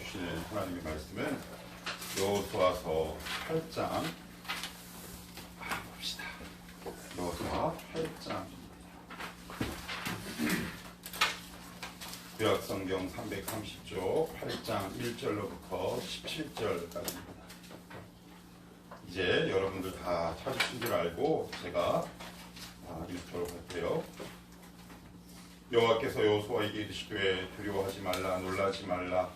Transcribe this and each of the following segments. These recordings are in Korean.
주시는 하나님의 말씀은 여호수아서 8장 봅시다. 여호수아 8장 구약성경 330쪽 8장 1절로부터 17절까지입니다. 이제 여러분들 다 찾으신 줄 알고 제가 읽도록 할게요. 여호와께서 여호수아에게 이르시되 두려워하지 말라, 놀라지 말라.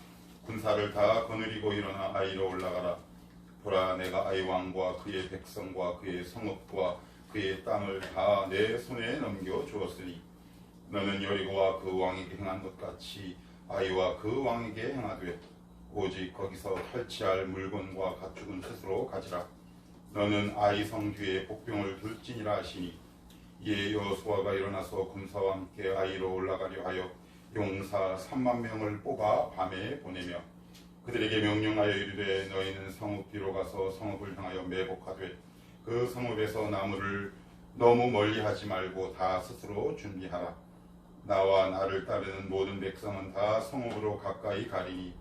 군사를 다 거느리고 일어나 아이로 올라가라. 보라, 내가 아이 왕과 그의 백성과 그의 성읍과 그의 땅을 다 내 손에 넘겨 주었으니 너는 여리고와 그 왕에게 행한 것 같이 아이와 그 왕에게 행하되 오직 거기서 탈취할 물건과 가축은 스스로 가지라. 너는 아이 성 뒤에 복병을 둘지니라 하시니 이에 여호수아가 일어나서 군사와 함께 아이로 올라가려 하여 용사 3만 명을 뽑아 밤에 보내며 그들에게 명령하여 이르되 너희는 성읍 뒤로 가서 성읍을 향하여 매복하되 그 성읍에서 나무를 너무 멀리 하지 말고 다 스스로 준비하라. 나와 나를 따르는 모든 백성은 다 성읍으로 가까이 가리니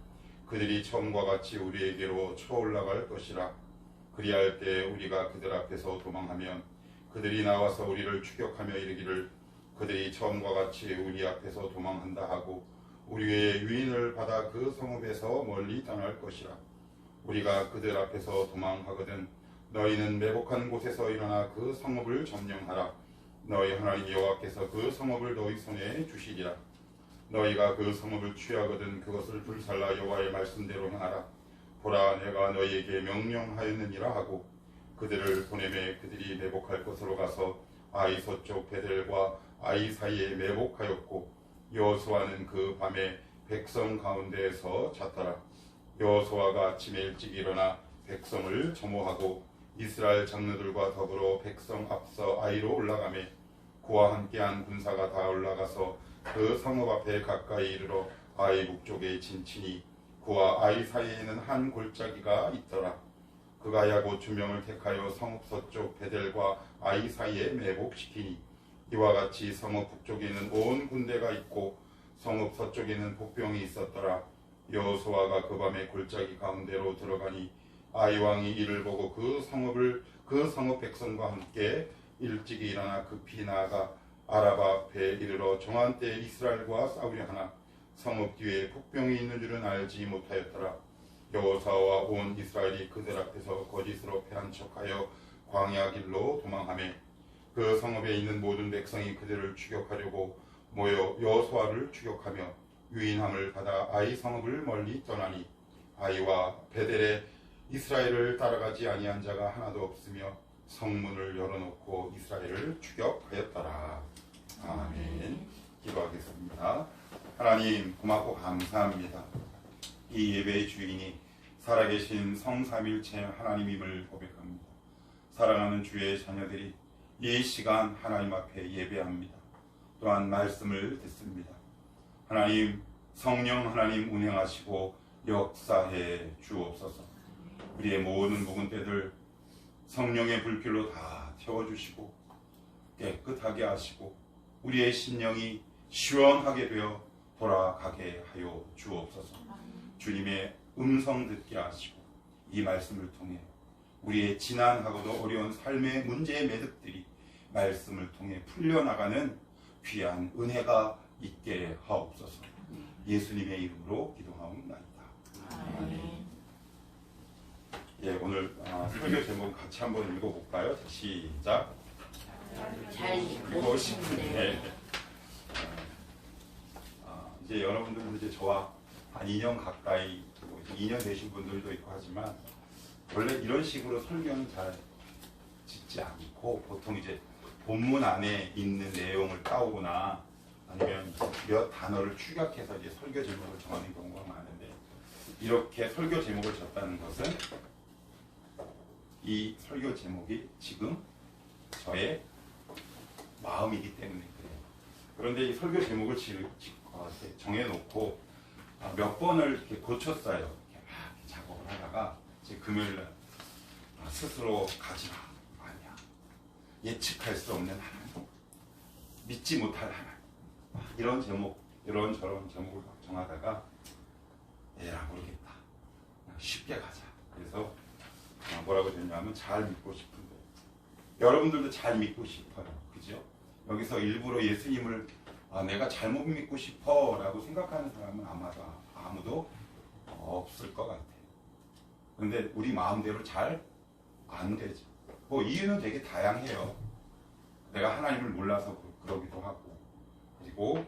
그들이 처음과 같이 우리에게로 쳐올라갈 것이라. 그리할 때 우리가 그들 앞에서 도망하면 그들이 나와서 우리를 추격하며 이르기를 그들이 처음과 같이 우리 앞에서 도망한다 하고 우리의 유인을 받아 그 성읍에서 멀리 떠날 것이라. 우리가 그들 앞에서 도망하거든 너희는 매복한 곳에서 일어나 그 성읍을 점령하라. 너희 하나님 여호와께서 그 성읍을 너희 손에 주시리라. 너희가 그 성읍을 취하거든 그것을 불살라 여호와의 말씀대로 행하라. 보라, 내가 너희에게 명령하였느니라 하고 그들을 보내매 그들이 매복할 곳으로 가서 아이 서쪽 베델과 아이 사이에 매복하였고 여호수아는 그 밤에 백성 가운데에서 잤더라. 여호수아가 아침에 일찍 일어나 백성을 점호하고 이스라엘 장로들과 더불어 백성 앞서 아이로 올라가매 그와 함께한 군사가 다 올라가서 그 성읍 앞에 가까이 이르러 아이 북쪽에 진치니 그와 아이 사이에는 한 골짜기가 있더라. 그가 약 5,000명을 택하여 성읍 서쪽 베델과 아이 사이에 매복시키니 이와 같이 성읍 북쪽에는 온 군대가 있고 성읍 서쪽에는 복병이 있었더라. 여호수아가 그 밤에 골짜기 가운데로 들어가니 아이 왕이 이를 보고 그 성읍 백성과 함께 일찍이 일어나 급히 나아가 아라바 앞에 이르러 정한 때 이스라엘과 싸우려 하나 성읍 뒤에 복병이 있는 줄은 알지 못하였더라. 여호수아와 온 이스라엘이 그들 앞에서 거짓으로 패한 척하여 광야 길로 도망하매 그 성읍에 있는 모든 백성이 그들을 추격하려고 모여 여호수아를 추격하며 유인함을 받아 아이 성읍을 멀리 떠나니 아이와 베델에 이스라엘을 따라가지 아니한 자가 하나도 없으며 성문을 열어놓고 이스라엘을 추격하였더라. 아멘. 기도하겠습니다. 하나님, 고맙고 감사합니다. 이 예배의 주인이 살아계신 성삼일체 하나님임을 고백합니다. 사랑하는 주의 자녀들이 이 시간 하나님 앞에 예배합니다. 또한 말씀을 듣습니다. 하나님, 성령 하나님 운행하시고 역사해 주옵소서. 우리의 모든 묵은 때들 성령의 불길로 다 태워주시고 깨끗하게 하시고 우리의 심령이 시원하게 되어 돌아가게 하여 주옵소서. 주님의 음성 듣게 하시고 이 말씀을 통해 우리의 지난하고도 어려운 삶의 문제의 매듭들이 말씀을 통해 풀려나가는 귀한 은혜가 있게 하옵소서. 예수님의 이름으로 기도하옵나이다. 아멘. 예, 오늘 설교 제목 같이 한번 읽어볼까요? 시작. 잘 읽고 싶은데 이제 여러분들은 이제 저와 한 2년 가까이 2년 되신 분들도 있고 하지만 원래 이런 식으로 설교는 잘 짓지 않고 보통 이제 본문 안에 있는 내용을 따오거나 아니면 몇 단어를 축약해서 이제 설교 제목을 정하는 경우가 많은데 이렇게 설교 제목을 졌다는 것은 이 설교 제목이 지금 저의 마음이기 때문에 그래요. 그런데 이 설교 제목을 정해놓고 몇 번을 이렇게 고쳤어요. 이렇게 막 작업을 하다가 이제 금요일날 스스로 가지마, 아니야, 예측할 수 없는 하나님, 믿지 못할 하나님, 이런 제목, 이런 저런 제목을 정하다가 에라 모르겠다. 뭐냐면 잘 믿고 싶은데 여러분들도 잘 믿고 싶어요. 그죠? 여기서 일부러 예수님을 내가 잘못 믿고 싶어 라고 생각하는 사람은 아무도 없을 것 같아요. 근데 우리 마음대로 잘 안 되죠. 뭐 이유는 되게 다양해요. 내가 하나님을 몰라서 그러기도 하고, 그리고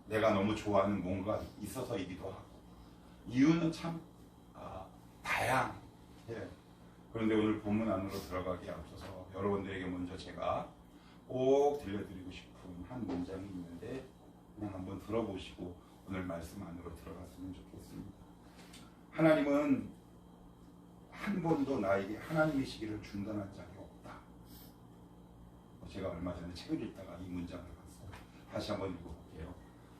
내가 너무 좋아하는 뭔가 있어서이기도 하고, 이유는 참 다양해요. 그런데 오늘 본문 안으로 들어가기에 앞서서 여러분들에게 먼저 제가 꼭 들려드리고 싶은 한 문장이 있는데 그냥 한번 들어보시고 오늘 말씀 안으로 들어갔으면 좋겠습니다. 하나님은 한 번도 나에게 하나님이시기를 중단한 적이 없다. 제가 얼마 전에 책을 읽다가 이 문장을 봤어요. 다시 한번 읽어볼게요.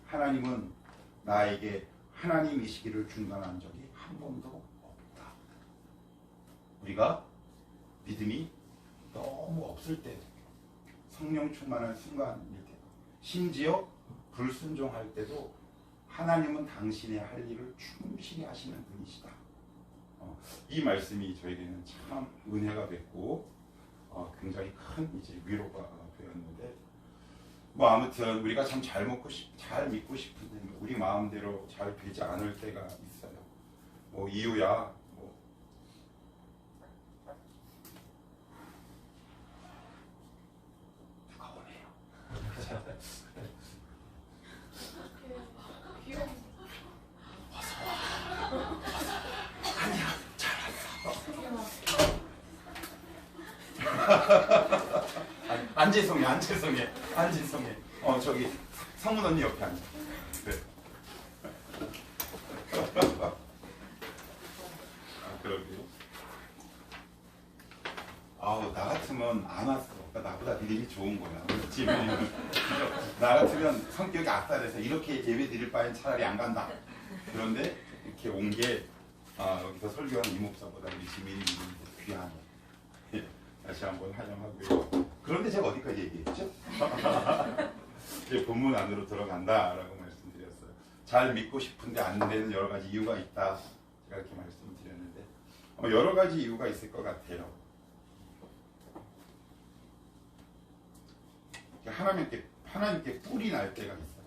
하나님은 나에게 하나님이시기를 중단한 적이 한 번도 없다. 우리가 믿음이 너무 없을 때, 성령 충만한 순간일 때, 심지어 불순종할 때도 하나님은 당신의 할 일을 충실히 하시는 분이시다. 이 말씀이 저에게는 참 은혜가 됐고 굉장히 큰 이제 위로가 되었는데, 뭐 아무튼 우리가 참 잘 믿고 싶은데 우리 마음대로 잘 되지 않을 때가 있어요. 뭐 이유야 누가 오네요. 아니야, 잘 왔어. 안지성해. 저기 성문 언니 옆에 앉아. 네. 그러게요. 나 같으면 안 왔어. 그러니까 나보다 믿음이 좋은 거야. 나 같으면 성격이 악달해서 이렇게 예배 드릴 바엔 차라리 안 간다. 그런데 이렇게 온 게 여기서 설교하는 이목사보다 우리 지민이 귀하네. 다시 한번 환영하고요. 그런데 제가 어디까지 얘기했죠? 이제 본문 안으로 들어간다라고 말씀드렸어요. 잘 믿고 싶은데 안 되는 여러 가지 이유가 있다. 제가 이렇게 말씀드렸는데 여러 가지 이유가 있을 것 같아요. 하나님께 뿔이 날 때가 있어요.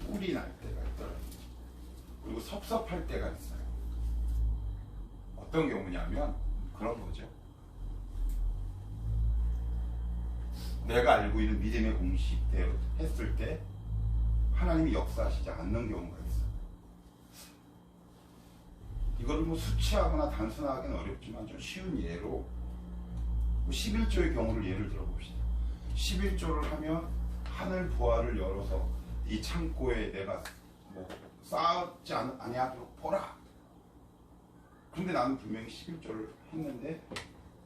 뿔이 날 때가 있더라고요. 그리고 섭섭할 때가 있어요. 어떤 경우냐면 그런 거죠. 내가 알고 있는 믿음의 공식대로 했을 때 하나님이 역사하시지 않는 경우가 있어요. 이거를 뭐 수치하거나 단순하기는 어렵지만 좀 쉬운 예로 11조의 경우를 예를 들어봅시다. 11조를 하면 하늘 보화를 열어서 이 창고에 내가 뭐 쌓지 아니하도록 보라. 근데 나는 분명히 11조를 했는데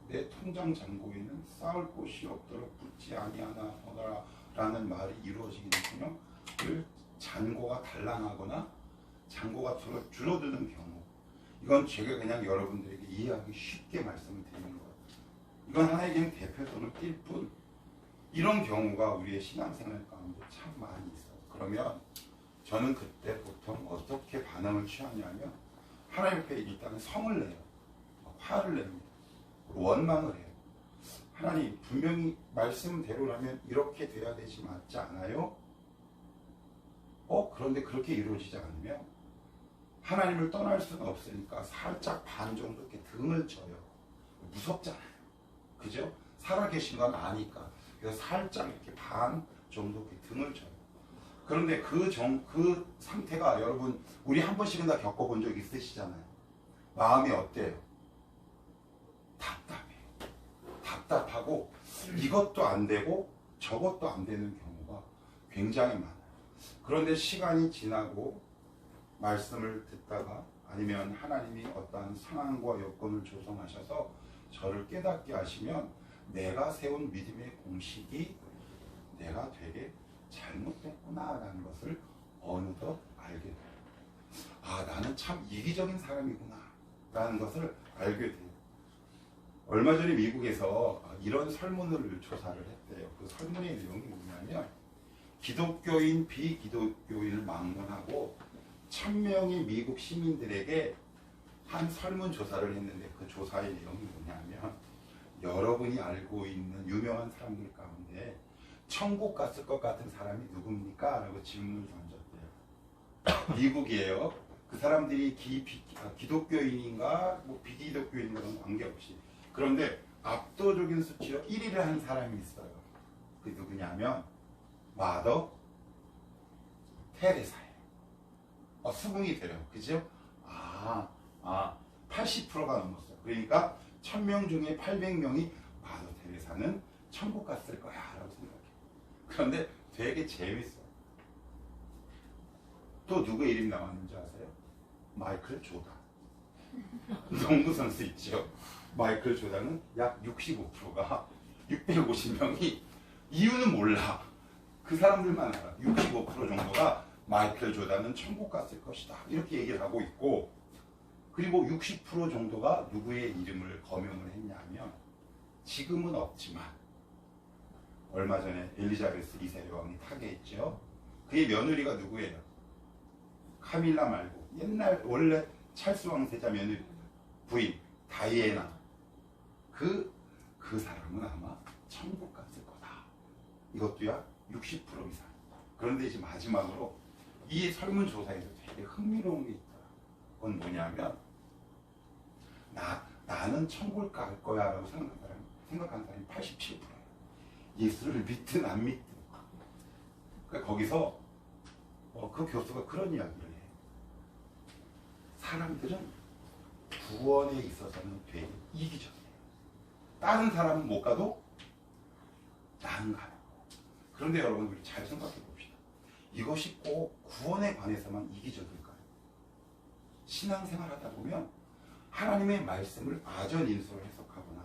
내 통장 잔고에는 쌓을 곳이 없도록 붙지 아니하나 라는 말이 이루어지기는커녕 그 잔고가 단란하거나 잔고가 줄어드는 경우, 이건 제가 그냥 여러분들에게 이해하기 쉽게 말씀을 드리는 거예요. 이건 하나의 그냥 대표적으로 띌 뿐, 이런 경우가 우리의 신앙생활 가운데 참 많이 있어요. 그러면 저는 그때 보통 어떻게 반응을 취하냐면 하나님 앞에 일단 성을 내요. 화를 냅니다. 원망을 해요. 하나님, 분명히 말씀대로라면 이렇게 돼야 되지 맞지 않아요? 그런데 그렇게 이루어지지 않으면 하나님을 떠날 수는 없으니까 살짝 반 정도 이렇게 등을 쳐요. 무섭잖아요. 그죠? 살아계신 건 아니까. 그래서 살짝 이렇게 반 정도 이렇게 등을 쳐요. 그런데 그 상태가 여러분, 우리 한 번씩은 다 겪어본 적 있으시잖아요. 마음이 어때요? 답답해요. 답답하고 이것도 안 되고 저것도 안 되는 경우가 굉장히 많아요. 그런데 시간이 지나고 말씀을 듣다가 아니면 하나님이 어떠한 상황과 여건을 조성하셔서 저를 깨닫게 하시면 내가 세운 믿음의 공식이 내가 되게 잘못됐구나라는 것을 어느덧 알게 돼요. 나는 참 이기적인 사람이구나 라는 것을 알게 돼요. 얼마 전에 미국에서 이런 설문을 조사를 했대요. 그 설문의 내용이 뭐냐면 기독교인, 비기독교인을 막론하고 1000명의 미국 시민들에게 한 설문조사를 했는데 그 조사의 내용이 뭐냐면 여러분이 알고 있는 유명한 사람들 가운데 천국 갔을 것 같은 사람이 누굽니까? 라고 질문을 던졌대요. 미국이에요. 그 사람들이 기독교인인가 뭐 비기독교인과는 관계없이. 그런데 압도적인 수치로 1위를 한 사람이 있어요. 그 누구냐면 마더 테레사예요. 수긍이 돼요. 그죠? 80%가 넘었어요. 그러니까 1000명 중에 800명이 마더 테레사는 천국 갔을 거야 라고 생각해요. 그런데 되게 재밌어요. 또 누구 이름 나왔는지 아세요? 마이클 조단. 농구 선수 있죠. 마이클 조단은 약 65%가 650명이 이유는 몰라. 그 사람들만 알아. 65% 정도가 마이클 조단은 천국 갔을 것이다. 이렇게 얘기를 하고 있고, 그리고 60% 정도가 누구의 이름을 거명을 했냐면 지금은 없지만 얼마 전에 엘리자베스 2세 여왕이 타계했죠. 그의 며느리가 누구예요? 카밀라 말고 옛날 원래 찰스 왕세자 며느리 부인 다이애나. 그 사람은 아마 천국 갔을 거다. 이것도 약 60% 이상. 그런데 이제 마지막으로 이 설문조사에서 되게 흥미로운 게 있더라. 그건 뭐냐면 나는 천국 갈 거야 라고 생각한 사람이 87%예요. 예수를 믿든 안 믿든. 그러니까 거기서 그 교수가 그런 이야기를 해요. 사람들은 구원에 있어서는 되게 이기적이에요. 다른 사람은 못 가도 나는 가요. 그런데 여러분 우리 잘 생각해 봅시다. 이것이 꼭 구원에 관해서만 이기적일까요? 신앙생활 하다 보면 하나님의 말씀을 아전인수로 해석하거나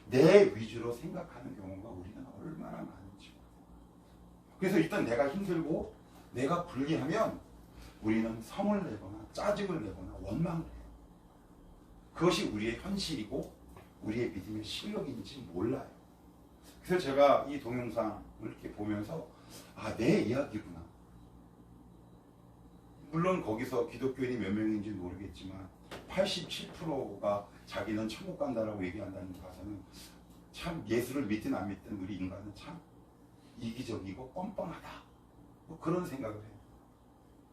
내 위주로 생각하는 경우가 우리는 얼마나 많은지. 그래서 일단 내가 힘들고 내가 불리하면 우리는 성을 내거나 짜증을 내거나 원망을 해요. 그것이 우리의 현실이고 우리의 믿음의 실력인지 몰라요. 그래서 제가 이 동영상을 이렇게 보면서 내 이야기구나. 물론 거기서 기독교인이 몇 명인지 모르겠지만 87%가 자기는 천국 간다라고 얘기한다는 데 가서는 참 예수를 믿든 안 믿든 우리 인간은 참 이기적이고 뻔뻔하다. 뭐 그런 생각을 해요.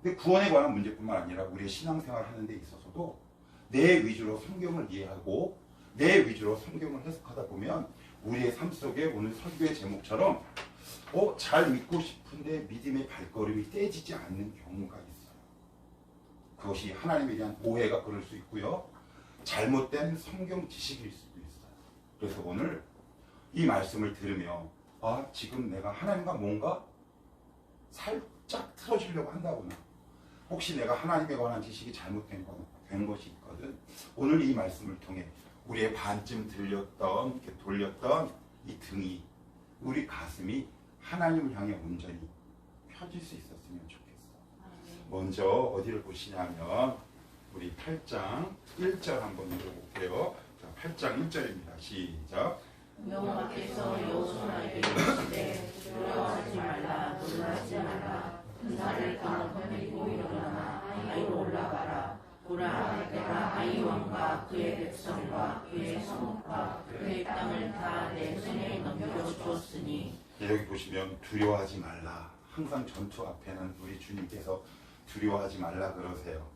근데 구원에 관한 문제뿐만 아니라 우리의 신앙생활 하는 데 있어서도 내 위주로 성경을 이해하고 내 위주로 성경을 해석하다 보면 우리의 삶 속에 오늘 설교의 제목처럼 잘 믿고 싶은데 믿음의 발걸음이 떼지지 않는 경우가 있어요. 그것이 하나님에 대한 오해가 그럴 수 있고요. 잘못된 성경 지식일 수도 있어요. 그래서 오늘 이 말씀을 들으며 지금 내가 하나님과 뭔가 살짝 틀어지려고 한다거나 혹시 내가 하나님에 관한 지식이 잘못된 것이 있거든. 오늘 이 말씀을 통해 우리의 반쯤 들렸던 이렇게 돌렸던 이 등이 우리 가슴이 하나님을 향해 온전히 펴질 수 있었으면 좋겠어. 먼저 어디를 보시냐면 우리 8장 1절 한번 읽어볼게요. 자, 8장 1절입니다. 시작. 여호와께서 여호수아에게 이르시되 두려워하지 말라 놀라지 말라 군사를 다 거느리고 일어나나 아이로 올라가라. 보라 내가 아이 왕과 그의 백성과 그의 성읍과 그의 땅을 다 내 손에 넘겨주었으니. 여기 보시면 두려워하지 말라. 항상 전투 앞에는 우리 주님께서 두려워하지 말라 그러세요.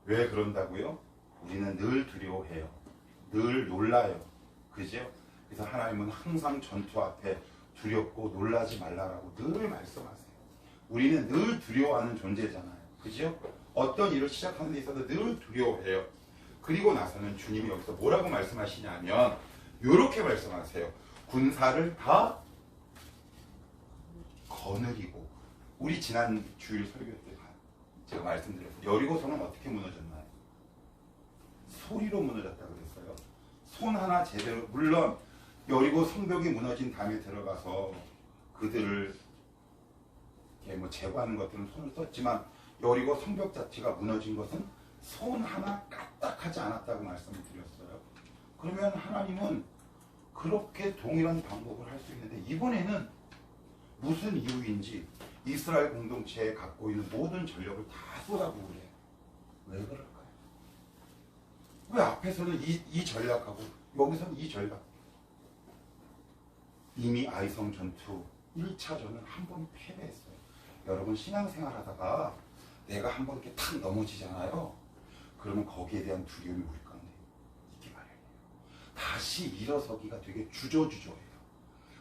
왜 그런다고요? 우리는 늘 두려워해요. 늘 놀라요. 그죠? 그래서 하나님은 항상 전투 앞에 두렵고 놀라지 말라라고 늘 말씀하세요. 우리는 늘 두려워하는 존재잖아요. 그죠? 어떤 일을 시작하는 데 있어서 늘 두려워해요. 그리고 나서는 주님이 여기서 뭐라고 말씀하시냐면 이렇게 말씀하세요. 군사를 다 거느리고. 우리 지난 주일 설교 때 제가 말씀드렸어요. 여리고성은 어떻게 무너졌나요? 소리로 무너졌다고 그랬어요. 손 하나 제대로, 물론 여리고 성벽이 무너진 다음에 들어가서 그들을 이렇게 뭐 제거하는 것들은 손을 썼지만 여리고 성벽 자체가 무너진 것은 손 하나 까딱하지 않았다고 말씀을 드렸어요. 그러면 하나님은 그렇게 동일한 방법을 할 수 있는데 이번에는 무슨 이유인지 이스라엘 공동체에 갖고 있는 모든 전력을 다 쏟아부으래요. 왜 그럴까요? 앞에서는 이 전략하고 여기서는 이 전략. 이미 아이성 전투 1차전은 한 번 패배했어요. 여러분 신앙생활 하다가 내가 한 번 이렇게 탁 넘어지잖아요. 그러면 거기에 대한 두려움이 우리 가운데 있기 마련이에요. 다시 일어서기가 되게 주저주저해요.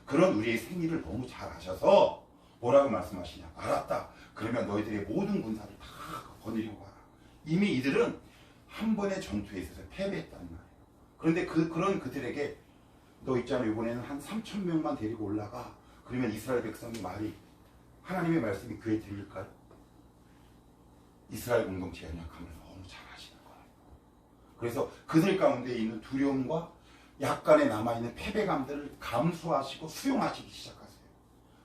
그런 우리의 생리를 너무 잘 아셔서 뭐라고 말씀하시냐. 알았다. 그러면 너희들의 모든 군사를 다 거느리고 가라. 이미 이들은 한 번의 전투에 있어서 패배했다는 말이에요. 그런데 그런 그들에게 너 있잖아. 이번에는 한 3,000명만 데리고 올라가. 그러면 이스라엘 백성이 말이 하나님의 말씀이 귀에 들릴까요? 이스라엘 공동체의 연약함을 너무 잘 아시는 거예요. 그래서 그들 가운데 있는 두려움과 약간의 남아있는 패배감들을 감수하시고 수용하시기 시작하세요.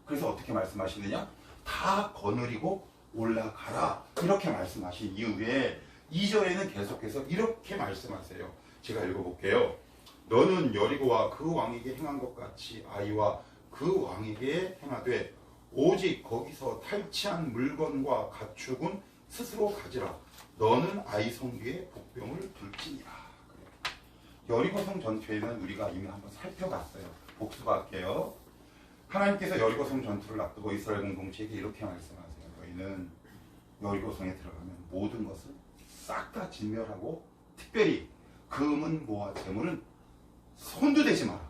그래서 어떻게 말씀하시느냐? 다 거느리고 올라가라. 이렇게 말씀하신 이후에 2절에는 계속해서 이렇게 말씀하세요. 제가 읽어볼게요. 너는 여리고와 그 왕에게 행한 것 같이 아이와 그 왕에게 행하되 오직 거기서 탈취한 물건과 가축은 스스로 가지라. 너는 아이 성뒤에 복병을 둘지니라. 여리고성 전투에는 우리가 이미 한번 살펴봤어요. 복습할게요. 하나님께서 여리고성 전투를 앞두고 이스라엘 공동체에게 이렇게 말씀하세요. 너희는 여리고성에 들어가면 모든 것을 싹 다 진멸하고 특별히 금은 뭐와 재물은 손도 대지 마라.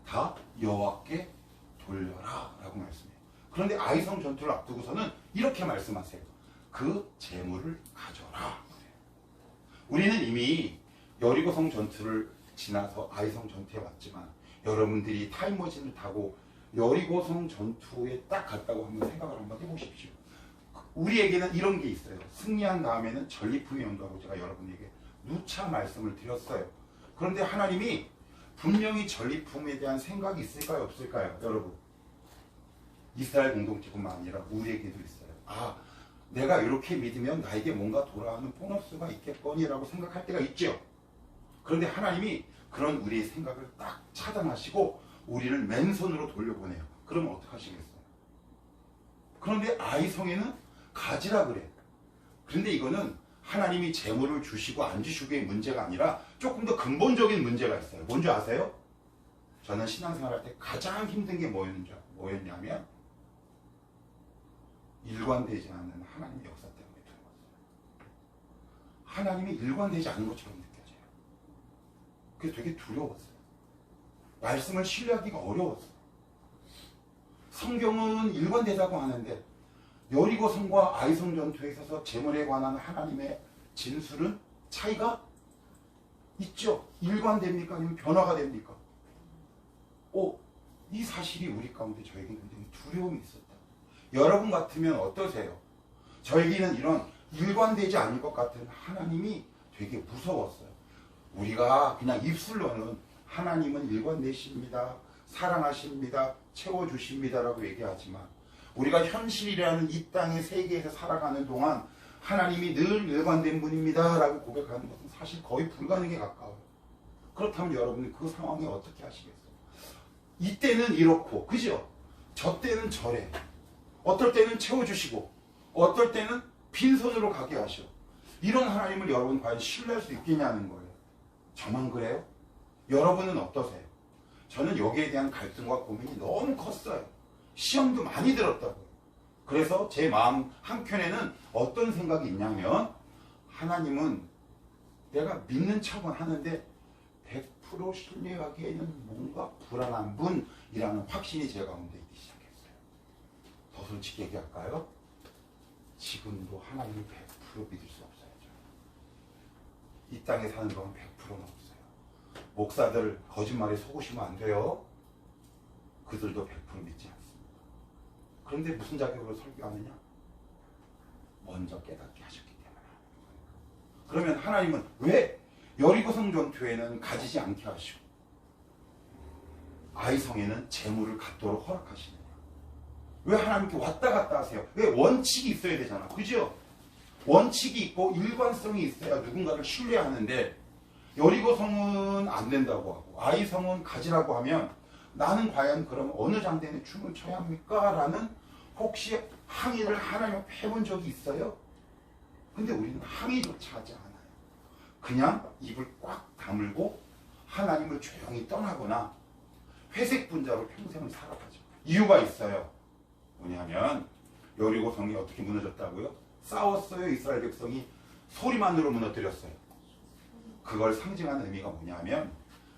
다 여호와께 돌려라 라고 말씀해요. 그런데 아이성 전투를 앞두고서는 이렇게 말씀하세요. 그 재물을 가져라. 우리는 이미 여리고성 전투를 지나서 아이성 전투에 왔지만 여러분들이 타임머신을 타고 여리고성 전투에 딱 갔다고 한번 생각을 한번 해보십시오. 우리에게는 이런 게 있어요. 승리한 다음에는 전리품이 온다고 제가 여러분에게 누차 말씀을 드렸어요. 그런데 하나님이 분명히 전리품에 대한 생각이 있을까요? 없을까요? 여러분, 이스라엘 공동체뿐만 아니라 우리에게도 있어요. 아, 내가 이렇게 믿으면 나에게 뭔가 돌아오는 보너스가 있겠거니라고 생각할 때가 있죠. 그런데 하나님이 그런 우리의 생각을 딱 차단하시고 우리를 맨손으로 돌려보내요. 그러면 어떡하시겠어요? 그런데 아이성에는 가지라 그래. 그런데 이거는 하나님이 재물을 주시고 안 주시고의 문제가 아니라 조금 더 근본적인 문제가 있어요. 뭔지 아세요? 저는 신앙생활 할 때 가장 힘든 게 뭐였냐면 일관되지 않는 하나님의 역사 때문에 두려웠어요. 하나님이 일관되지 않은 것처럼 느껴져요. 그게 되게 두려웠어요. 말씀을 신뢰하기가 어려웠어요. 성경은 일관되다고 하는데 여리고성과 아이성 전투에 있어서 재물에 관한 하나님의 진술은 차이가 있죠. 일관됩니까? 아니면 변화가 됩니까? 이 사실이 우리 가운데 저에게는 굉장히 두려움이 있었다. 여러분 같으면 어떠세요? 저에게는 이런 일관되지 않을 것 같은 하나님이 되게 무서웠어요. 우리가 그냥 입술로는 하나님은 일관되십니다, 사랑하십니다, 채워주십니다라고 얘기하지만 우리가 현실이라는 이 땅의 세계에서 살아가는 동안 하나님이 늘 일관된 분입니다 라고 고백하는 것은 사실 거의 불가능에 가까워요. 그렇다면 여러분이 그 상황에 어떻게 하시겠어요? 이때는 이렇고, 그죠? 저 때는 저래. 어떨 때는 채워주시고 어떨 때는 빈손으로 가게 하셔. 이런 하나님을 여러분 과연 신뢰할 수 있겠냐는 거예요. 저만 그래요? 여러분은 어떠세요? 저는 여기에 대한 갈등과 고민이 너무 컸어요. 시험도 많이 들었다고요. 그래서 제 마음 한켠에는 어떤 생각이 있냐면 하나님은 내가 믿는 척은 하는데 100% 신뢰하기에는 뭔가 불안한 분이라는 확신이 제 가운데 있기 시작했어요. 더 솔직히 얘기할까요? 지금도 하나님을 100% 믿을 수 없어요. 이 땅에 사는 동안 100%는 없어요. 목사들 거짓말에 속으시면 안 돼요. 그들도 100% 믿지 않습니다. 그런데 무슨 자격으로 설교하느냐? 먼저 깨닫게 하셨기 때문에. 그러면 하나님은 왜 여리고성 전투에는 가지지 않게 하시고 아이성에는 재물을 갖도록 허락하시느냐? 왜 하나님께 왔다 갔다 하세요? 왜 원칙이 있어야 되잖아. 그죠? 원칙이 있고 일관성이 있어야 누군가를 신뢰하는데 여리고성은 안 된다고 하고 아이성은 가지라고 하면 나는 과연 그럼 어느 장단에 춤을 춰야 합니까? 라는 혹시 항의를 하나님 앞에 해본 적이 있어요? 근데 우리는 항의조차 하지 않아요. 그냥 입을 꽉 다물고 하나님을 조용히 떠나거나 회색 분자로 평생을 살아가죠. 이유가 있어요. 뭐냐면 여리고성이 어떻게 무너졌다고요? 싸웠어요. 이스라엘 백성이 소리만으로 무너뜨렸어요. 그걸 상징하는 의미가 뭐냐면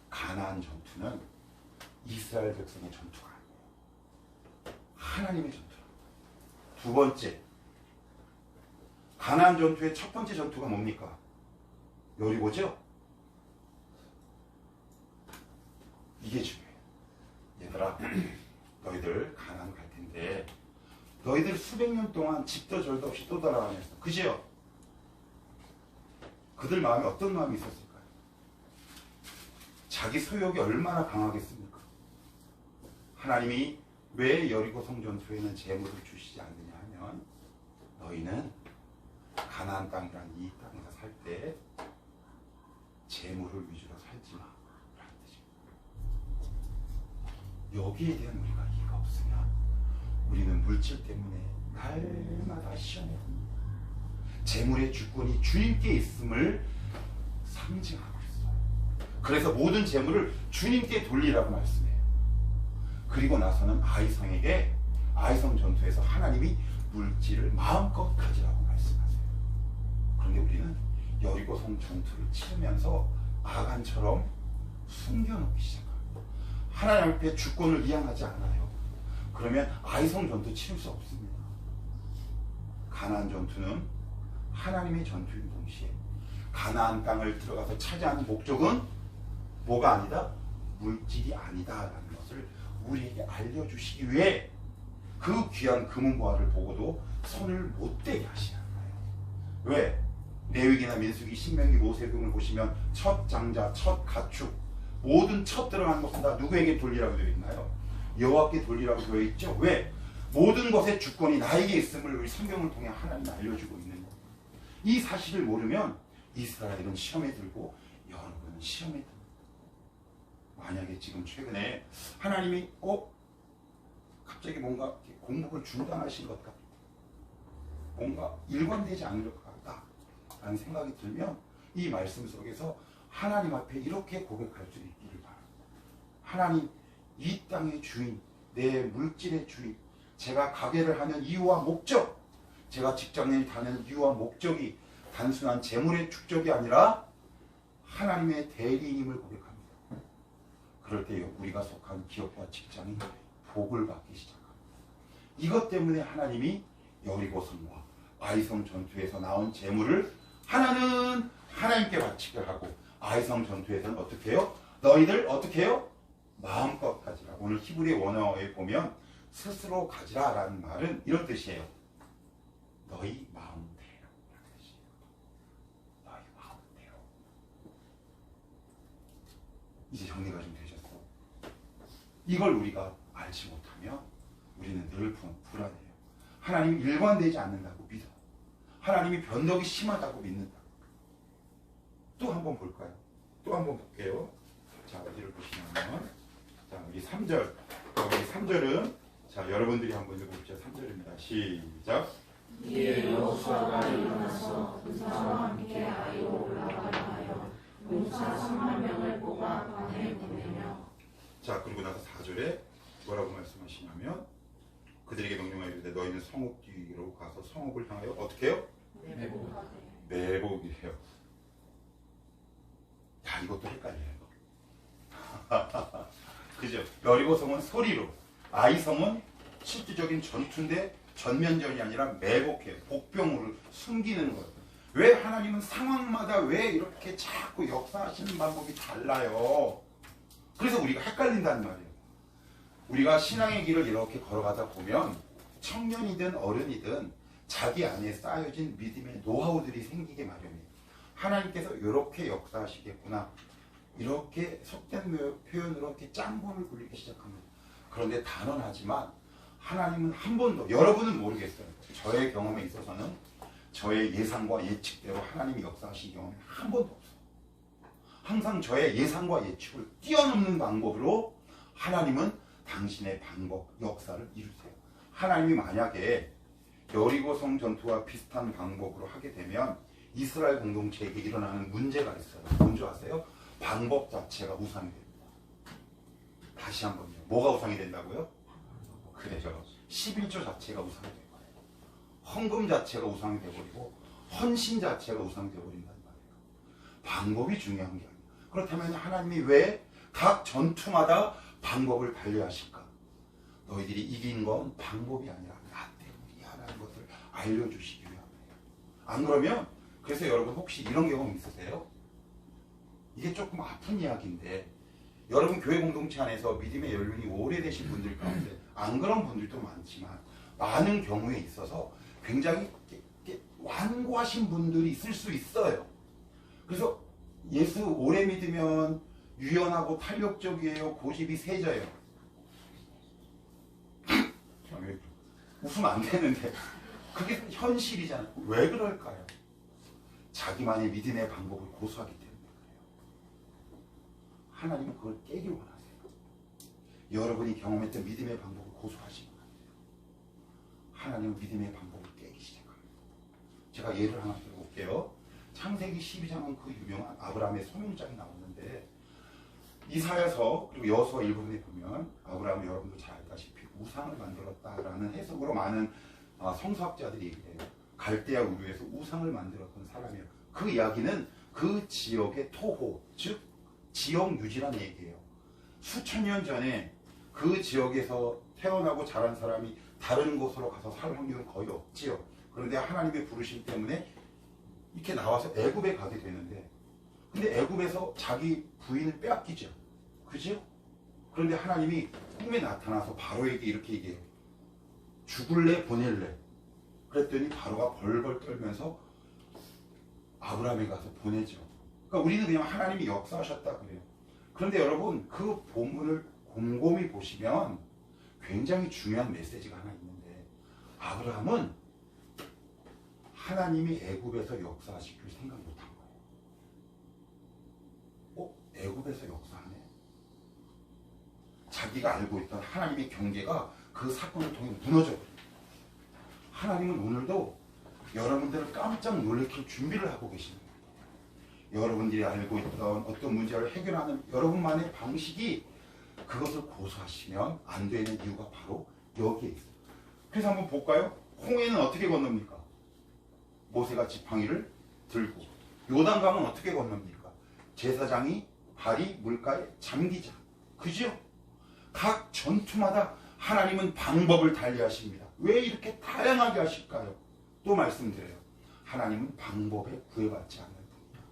가나안 전투는 이스라엘 백성의 전투가 아니에요. 하나님의 전투라. 두 번째, 가나안 전투의 첫 번째 전투가 뭡니까? 여리고죠? 이게 중요해요. 얘들아, 너희들 가나안 갈 텐데 너희들 수백 년 동안 집도 절도 없이 또 돌아다녔어. 그죠? 그들 마음에 어떤 마음이 있었을까요? 자기 소욕이 얼마나 강하겠습니까? 하나님이 왜 여리고성 전투에는 재물을 주시지 않느냐 하면 너희는 가나안 땅이란 이 땅에서 살 때 재물을 위주로 살지 마 라는 뜻입니다. 여기에 대한 우리가 이해가 없으면 우리는 물질 때문에 날마다 시험에 듭니다. 재물의 주권이 주님께 있음을 상징하고 있어요. 그래서 모든 재물을 주님께 돌리라고 말씀해요. 그리고 나서는 아이성 전투에서 하나님이 물질을 마음껏 가지라고 말씀하세요. 그런데 우리는 여리고성 전투를 치르면서 아간처럼 숨겨놓기 시작합니다. 하나님 앞에 주권을 이양하지 않아요. 그러면 아이성 전투 치를 수 없습니다. 가나안 전투는 하나님의 전투인 동시에 가나안 땅을 들어가서 차지하는 목적은 뭐가 아니다? 물질이 아니다라는 것을 우리에게 알려주시기 위해 그 귀한 금은보화를 보고도 손을 못 대게 하시는 거예요. 왜? 레위기나 민수기, 신명기, 모세금을 보시면 첫 장자, 첫 가축, 모든 첫 들어가는 것은 다 누구에게 돌리라고 되어 있나요? 여호와께 돌리라고 되어 있죠. 왜? 모든 것의 주권이 나에게 있음을 우리 성경을 통해 하나님이 알려주고 있는 거예요. 이 사실을 모르면 이스라엘은 시험에 들고 여러분은 시험에 듭니다. 만약에 지금 최근에 하나님이 갑자기 뭔가 공복을 중단하신 것 같다, 뭔가 일관되지 않는 것 같다 라는 생각이 들면 이 말씀 속에서 하나님 앞에 이렇게 고백할 수 있기를 바랍니다. 하나님, 이 땅의 주인, 내 물질의 주인, 제가 가게를 하는 이유와 목적, 제가 직장을 다니는 이유와 목적이 단순한 재물의 축적이 아니라 하나님의 대리인임을 고백합니다. 그럴 때 우리가 속한 기업과 직장이 복을 받기 시작합니다. 이것 때문에 하나님이 여리고성과 아이성 전투에서 나온 재물을 하나는 하나님께 바치게 하고, 아이성 전투에서는 어떻게 해요? 너희들 어떻게 해요? 마음껏 가지라. 오늘 히브리 원어에 보면 스스로 가지라 라는 말은 이런 뜻이에요. 너희 마음대로 라는 뜻이에요. 너희 마음대로. 이제 정리가 좀 되셨어? 이걸 우리가 알지 못하면 우리는 늘 불안해요. 하나님이 일관되지 않는다고 믿어. 하나님이 변덕이 심하다고 믿는다. 또 한번 볼까요? 또 한번 볼게요. 자, 어디를 보시냐면, 자, 우리 3절. 우리 3절은, 자, 여러분들이 한번 읽어보시죠. 3절입니다. 시작. 이에 여호수아가 일어나서 군사와 함께 아이로 올라가려 하여 용사 3만 명을 뽑아 광야에 보내며. 자, 그리고 나서 4절에 뭐라고 말씀하시냐면, 그들에게 명령하여 이르되 너희는 성읍 뒤로 가서 성읍을 향하여 어떻게 해요? 매복이래요. 야, 이것도 헷갈려요. 그죠? 여리고성은 소리로, 아이성은 실질적인 전투인데 전면전이 아니라 매복해요. 복병으로 숨기는 거예요. 왜 하나님은 상황마다 왜 이렇게 자꾸 역사하시는 방법이 달라요? 그래서 우리가 헷갈린다는 말이에요. 우리가 신앙의 길을 이렇게 걸어가다 보면 청년이든 어른이든 자기 안에 쌓여진 믿음의 노하우들이 생기게 마련이에요. 하나님께서 이렇게 역사하시겠구나, 이렇게 속된 표현으로 이렇게 짱본을 굴리기 시작합니다. 그런데 단언하지만 하나님은 한 번도, 여러분은 모르겠어요. 저의 경험에 있어서는 저의 예상과 예측대로 하나님이 역사하신 경험이 한 번도 없어요. 항상 저의 예상과 예측을 뛰어넘는 방법으로 하나님은 당신의 방법, 역사를 이루세요. 하나님이 만약에 여리고성 전투와 비슷한 방법으로 하게 되면 이스라엘 공동체에게 일어나는 문제가 있어요. 뭔지 아세요? 방법 자체가 우상이 됩니다. 다시 한번요. 뭐가 우상이 된다고요? 그래요. 11조 자체가 우상이 되는 거예요. 헌금 자체가 우상이 되어버리고 헌신 자체가 우상이 되어버린다는 말이에요. 방법이 중요한 게 아니에요. 그렇다면 하나님이 왜 각 전투마다 방법을 달리하실까? 너희들이 이긴 건 방법이 아니라 나 때문이야라는 것을 알려주시기 위함이에요. 안 그러면 그래서 여러분 혹시 이런 경험 있으세요? 이게 조금 아픈 이야기인데 여러분 교회 공동체 안에서 믿음의 연륜이 오래되신 분들 가운데 안 그런 분들도 많지만 많은 경우에 있어서 굉장히 완고하신 분들이 있을 수 있어요. 그래서 예수 오래 믿으면 유연하고 탄력적이에요? 고집이 세져요? 웃으면 안 되는데 그게 현실이잖아요. 왜 그럴까요? 자기만의 믿음의 방법을 고수하기 때문에 그래요. 하나님은 그걸 깨길 원하세요. 여러분이 경험했던 믿음의 방법을 고수하시면 안 돼요. 하나님은 믿음의 방법을 깨기 시작합니다. 제가 예를 하나 들어볼게요. 창세기 12장은 그 유명한 아브라함의 소명장이 나오는데 이사야서 그리고 여호수아 일부분에 보면 아브라함은 여러분도 잘 알다시피 우상을 만들었다라는 해석으로 많은 성서학자들이 얘기해요. 갈대아 우르에서 우상을 만들었던 사람이에요. 그 이야기는 그 지역의 토호, 즉 지역 유지란 얘기예요. 수천 년 전에 그 지역에서 태어나고 자란 사람이 다른 곳으로 가서 살 확률은 거의 없지요. 그런데 하나님의 부르심 때문에 이렇게 나와서 애굽에 가게 되는데 근데 애굽에서 자기 부인을 빼앗기죠. 그죠? 그런데 하나님이 꿈에 나타나서 바로에게 이렇게 얘기해요. 죽을래 보낼래. 그랬더니 바로가 벌벌 떨면서 아브라함에 가서 보내죠. 그러니까 우리는 그냥 하나님이 역사하셨다 그래요. 그런데 여러분 그 본문을 곰곰이 보시면 굉장히 중요한 메시지가 하나 있는데 아브라함은 하나님이 애굽에서 역사하실 생각 못한 거예요. 애굽에서 역사하네. 자기가 알고 있던 하나님의 경계가 그 사건을 통해 무너져버려요. 하나님은 오늘도 여러분들을 깜짝 놀래킬 준비를 하고 계시는 거예요. 여러분들이 알고 있던 어떤 문제를 해결하는 여러분만의 방식이 그것을 고수하시면 안 되는 이유가 바로 여기에 있어요. 그래서 한번 볼까요? 홍해는 어떻게 건넙니까? 모세가 지팡이를 들고. 요단강은 어떻게 건넙니까? 제사장이 발이 물가에 잠기자. 그죠? 각 전투마다 하나님은 방법을 달리하십니다. 왜 이렇게 다양하게 하실까요? 또 말씀드려요. 하나님은 방법에 구애받지 않는 분이야.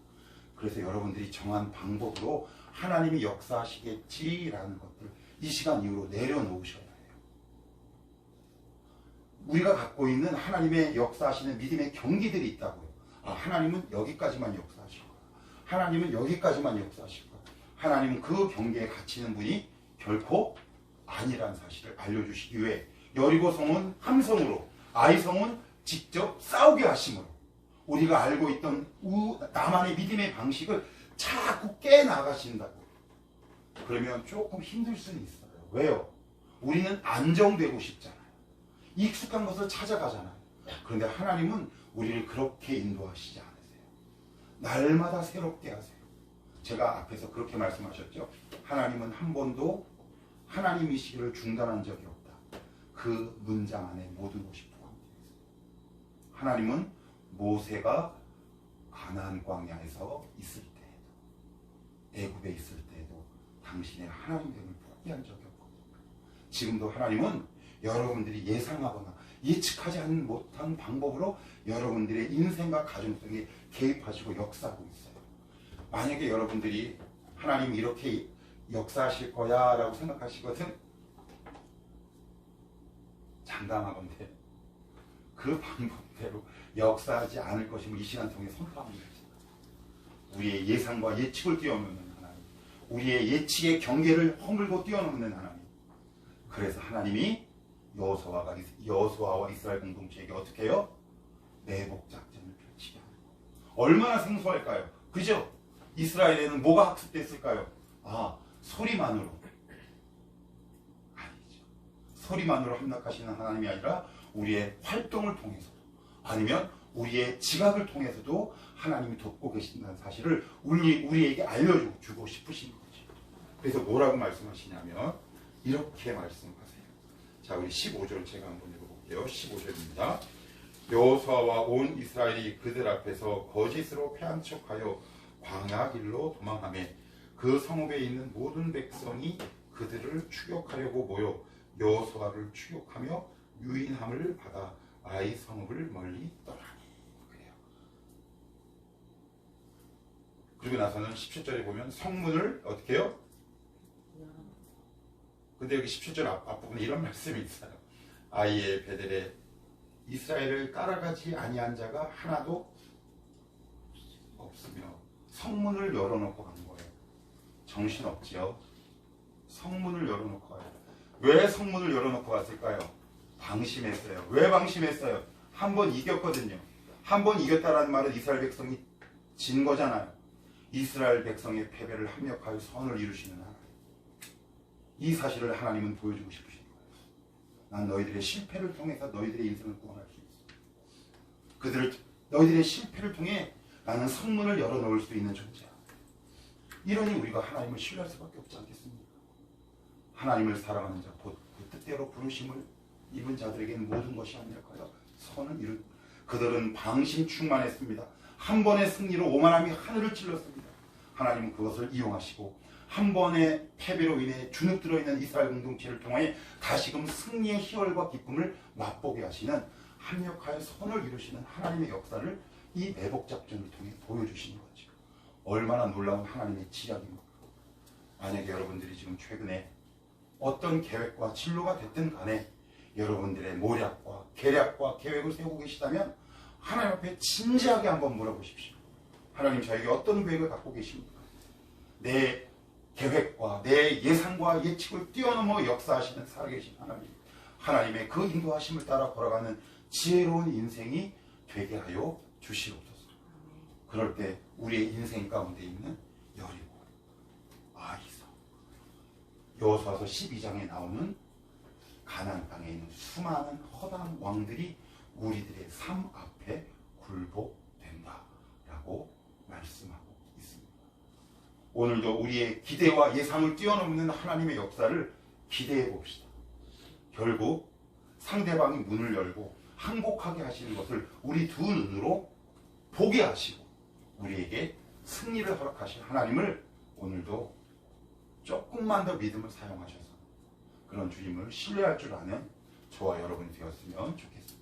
그래서 여러분들이 정한 방법으로 하나님이 역사하시겠지라는 것들 이 시간 이후로 내려놓으셔야 해요. 우리가 갖고 있는 하나님의 역사하시는 믿음의 경기들이 있다고요. 하나님은 여기까지만 역사하실 거야. 하나님은 여기까지만 역사하실 거야. 하나님은 그 경계에 갇히는 분이 결코 아니라는 사실을 알려주시기 위해 여리고성은 함성으로 아이성은 직접 싸우게 하심으로 우리가 알고 있던 나만의 믿음의 방식을 자꾸 깨나가신다고. 그러면 조금 힘들 수는 있어요. 왜요? 우리는 안정되고 싶잖아요. 익숙한 것을 찾아가잖아요. 그런데 하나님은 우리를 그렇게 인도하시지 않으세요. 날마다 새롭게 하세요. 제가 앞에서 그렇게 말씀하셨죠. 하나님은 한 번도 하나님이시기를 중단한 적이 없다. 그 문장 안에 모든 것이 포함되어 있습니다. 하나님은 모세가 가나안 광야에서 있을 때에도 애굽에 있을 때에도 당신의 하나님됨을 포기한 적이 없거든요. 지금도 하나님은 여러분들이 예상하거나 예측하지 못한 방법으로 여러분들의 인생과 가정 속에 개입하시고 역사하고 있어요. 만약에 여러분들이 하나님이 이렇게 역사하실 거야 라고 생각하시거든 장담하건대 그 방법대로 역사하지 않을 것임을 이 시간 통해 선포합니다. 우리의 예상과 예측을 뛰어넘는 하나님, 우리의 예측의 경계를 허물고 뛰어넘는 하나님. 그래서 하나님이 여호수아와 이스라엘 공동체에게 어떻게 해요? 매복 작전을 펼치게 하는 거예요. 얼마나 생소할까요? 그죠? 이스라엘에는 뭐가 학습됐을까요? 소리만으로. 아니죠. 소리만으로 함락하시는 하나님이 아니라 우리의 활동을 통해서도 아니면 우리의 지각을 통해서도 하나님이 돕고 계신다는 사실을 우리에게 알려주고 싶으신 거죠. 그래서 뭐라고 말씀하시냐면 이렇게 말씀하세요. 자, 우리 15절 제가 한번 읽어볼게요. 15절입니다. 여호수아와 온 이스라엘이 그들 앞에서 거짓으로 패한 척하여 광야 길로 도망하며 그 성읍에 있는 모든 백성이 그들을 추격하려고 모여 여호수아를 추격하며 유인함을 받아 아이 성읍을 멀리 떠나니. 그래요. 그리고 나서는 17절에 보면 성문을 어떻게 해요? 근데 여기 17절 앞부분에 이런 말씀이 있어요. 아이의 베델에 이스라엘을 따라가지 아니한 자가 하나도 없으며 성문을 열어놓고 간 거예요. 정신없지요. 성문을 열어놓고 가요. 왜 성문을 열어놓고 갔을까요? 방심했어요. 왜 방심했어요? 한 번 이겼거든요. 한 번 이겼다라는 말은 이스라엘 백성이 진 거잖아요. 이스라엘 백성의 패배를 합력하여 선을 이루시는 하나님. 이 사실을 하나님은 보여주고 싶으신 거예요. 난 너희들의 실패를 통해서 너희들의 인생을 구원할 수 있어. 너희들의 실패를 통해 나는 성문을 열어놓을 수 있는 존재야. 이러니 우리가 하나님을 신뢰할 수밖에 없지 않겠습니까? 하나님을 사랑하는 자, 곧 그 뜻대로 부르심을 입은 자들에게는 모든 것이 합력하여 선을 이룬. 그들은 방심 충만했습니다. 한 번의 승리로 오만함이 하늘을 찔렀습니다. 하나님은 그것을 이용하시고 한 번의 패배로 인해 주눅 들어있는 이스라엘 공동체를 통해 다시금 승리의 희열과 기쁨을 맛보게 하시는 합력하여 선을 이루시는 하나님의 역사를 이 매복작전을 통해 보여주시는 거죠. 얼마나 놀라운 하나님의 지략입니까? 만약에 여러분들이 지금 최근에 어떤 계획과 진로가 됐든 간에 여러분들의 모략과 계략과 계획을 세우고 계시다면 하나님 앞에 진지하게 한번 물어보십시오. 하나님, 저에게 어떤 계획을 갖고 계십니까? 내 계획과 내 예상과 예측을 뛰어넘어 역사하시는 살아계신 하나님, 하나님의 그 인도하심을 따라 걸어가는 지혜로운 인생이 되게 하여 주시옵소서. 그럴 때 우리의 인생 가운데 있는 여리고, 아이서, 여호수아서 12장에 나오는 가나안 땅에 있는 수많은 허당 왕들이 우리들의 삶 앞에 굴복된다라고 말씀하고 있습니다. 오늘도 우리의 기대와 예상을 뛰어넘는 하나님의 역사를 기대해 봅시다. 결국 상대방이 문을 열고 항복하게 하시는 것을 우리 두 눈으로 보게 하시고 우리에게 승리를 허락하신 하나님을 오늘도 조금만 더 믿음을 사용하셔서 그런 주님을 신뢰할 줄 아는 저와 여러분이 되었으면 좋겠습니다.